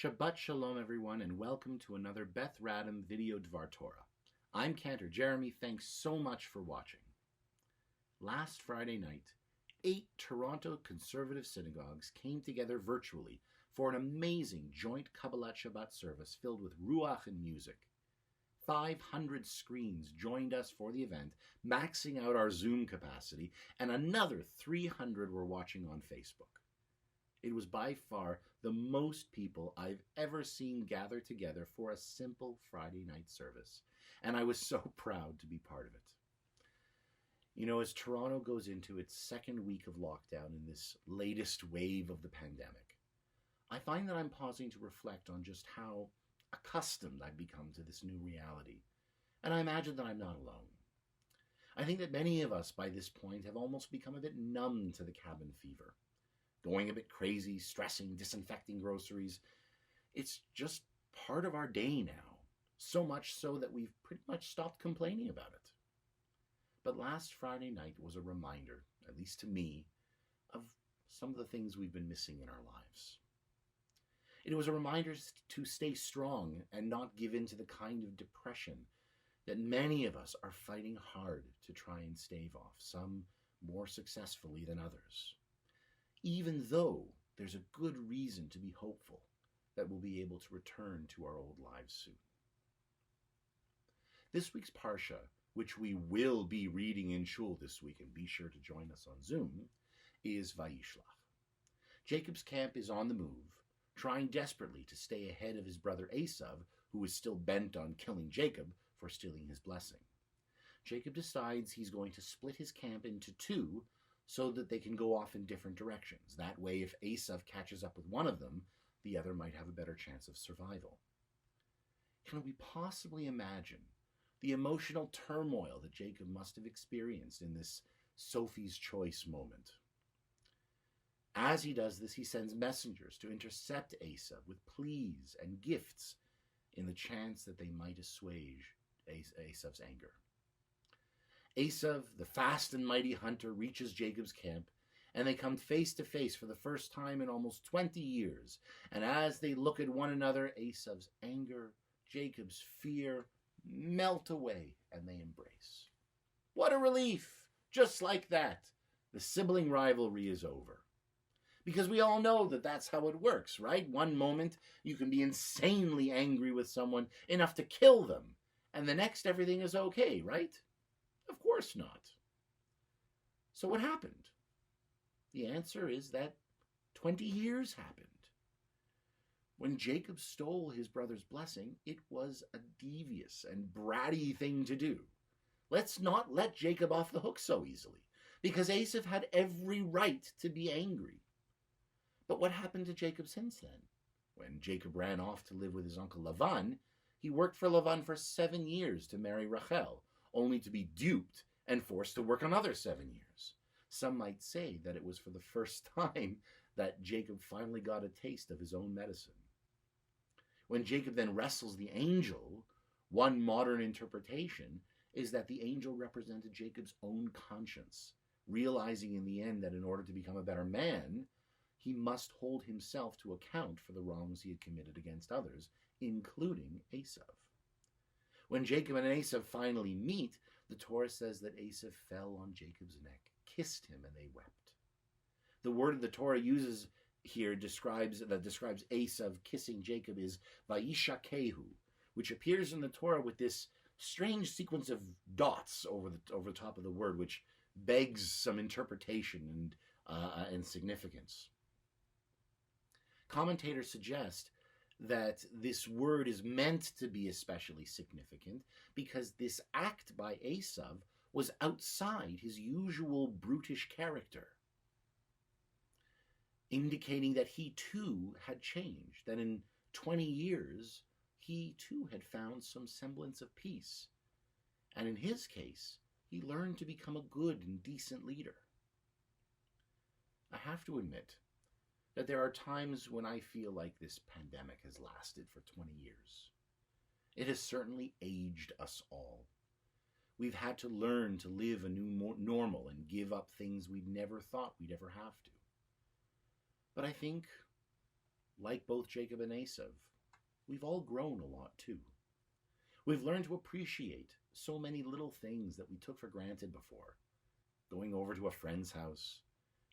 Shabbat Shalom, everyone, and welcome to another Beth Radom video Dvar Torah. I'm Cantor Jeremy. Thanks so much for watching. Last Friday night, 8 Toronto conservative synagogues came together virtually for an amazing joint Kabbalat Shabbat service filled with ruach and music. 500 screens joined us for the event, maxing out our Zoom capacity, and another 300 were watching on Facebook. It was by far the most people I've ever seen gather together for a simple Friday night service, and I was so proud to be part of it. You know, as Toronto goes into its second week of lockdown in this latest wave of the pandemic, I find that I'm pausing to reflect on just how accustomed I've become to this new reality, and I imagine that I'm not alone. I think that many of us by this point have almost become a bit numb to the cabin fever. Going a bit crazy, stressing, disinfecting groceries. It's just part of our day now, so much so that we've pretty much stopped complaining about it. But last Friday night was a reminder, at least to me, of some of the things we've been missing in our lives. It was a reminder to stay strong and not give in to the kind of depression that many of us are fighting hard to try and stave off, some more successfully than others. Even though there's a good reason to be hopeful that we'll be able to return to our old lives soon. This week's parsha, which we will be reading in shul this week, and be sure to join us on Zoom, is Vayishlach. Jacob's camp is on the move, trying desperately to stay ahead of his brother Esau, who is still bent on killing Jacob for stealing his blessing. Jacob decides he's going to split his camp into two so that they can go off in different directions. That way, if Esau catches up with one of them, the other might have a better chance of survival. Can we possibly imagine the emotional turmoil that Jacob must have experienced in this Sophie's choice moment? As he does this, he sends messengers to intercept Esau with pleas and gifts in the chance that they might assuage Esau's anger. Esau, the fast and mighty hunter, reaches Jacob's camp, and they come face to face for the first time in almost 20 years. And as they look at one another, Esau's anger, Jacob's fear melt away, and they embrace. What a relief! Just like that, the sibling rivalry is over. Because we all know that that's how it works, right? One moment you can be insanely angry with someone enough to kill them, and the next everything is okay, right? Of course not. So what happened? The answer is that 20 years happened. When Jacob stole his brother's blessing, it was a devious and bratty thing to do. Let's not let Jacob off the hook so easily, because Esau had every right to be angry. But what happened to Jacob since then? When Jacob ran off to live with his uncle Lavan, he worked for Lavan for 7 years to marry Rachel, only to be duped and forced to work another 7 years. Some might say that it was for the first time that Jacob finally got a taste of his own medicine. When Jacob then wrestles the angel, one modern interpretation is that the angel represented Jacob's own conscience, realizing in the end that in order to become a better man, he must hold himself to account for the wrongs he had committed against others, including Esau. When Jacob and Esau finally meet, the Torah says that Esau fell on Jacob's neck, kissed him, and they wept. The word the Torah uses here describes Esau kissing Jacob is Vayishlach, which appears in the Torah with this strange sequence of dots over the top of the word, which begs some interpretation and significance. Commentators suggest that this word is meant to be especially significant because this act by Esau was outside his usual brutish character, indicating that he too had changed, that in 20 years he too had found some semblance of peace, and in his case he learned to become a good and decent leader. I have to admit that there are times when I feel like this pandemic has lasted for 20 years. It has certainly aged us all. We've had to learn to live a new normal and give up things we never thought we'd ever have to. But I think like both Jacob and Esau, we've all grown a lot too. We've learned to appreciate so many little things that we took for granted before. Going over to a friend's house,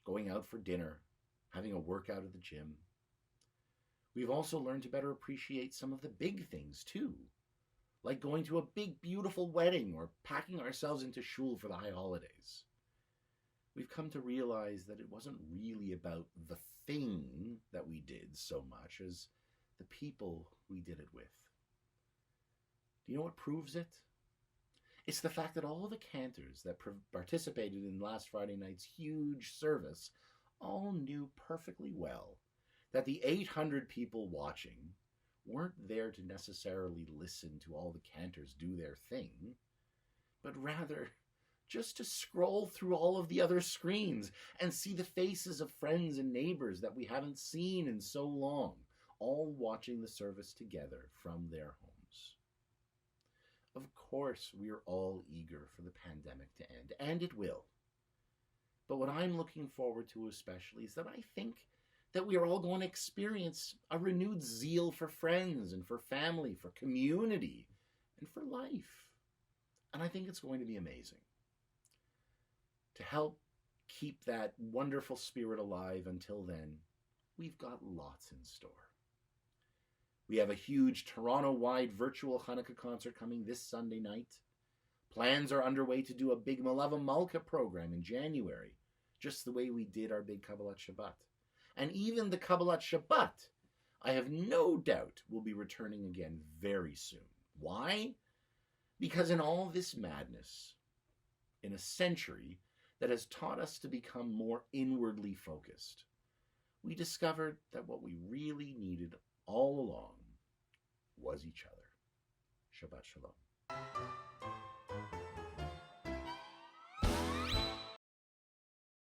going out for dinner, having a workout at the gym. We've also learned to better appreciate some of the big things too, like going to a big, beautiful wedding or packing ourselves into shul for the high holidays. We've come to realize that it wasn't really about the thing that we did so much as the people we did it with. Do you know what proves it? It's the fact that all the cantors that participated in last Friday night's huge service all knew perfectly well that the 800 people watching weren't there to necessarily listen to all the cantors do their thing, but rather just to scroll through all of the other screens and see the faces of friends and neighbors that we haven't seen in so long, all watching the service together from their homes. Of course, we are all eager for the pandemic to end, and it will. But what I'm looking forward to especially is that I think that we are all going to experience a renewed zeal for friends and for family, for community, and for life. And I think it's going to be amazing. To help keep that wonderful spirit alive until then, we've got lots in store. We have a huge Toronto-wide virtual Hanukkah concert coming this Sunday night. Plans are underway to do a big Malava Malka program in January, just the way we did our big Kabbalat Shabbat. And even the Kabbalat Shabbat, I have no doubt, will be returning again very soon. Why? Because in all this madness, in a century that has taught us to become more inwardly focused, we discovered that what we really needed all along was each other. Shabbat Shalom.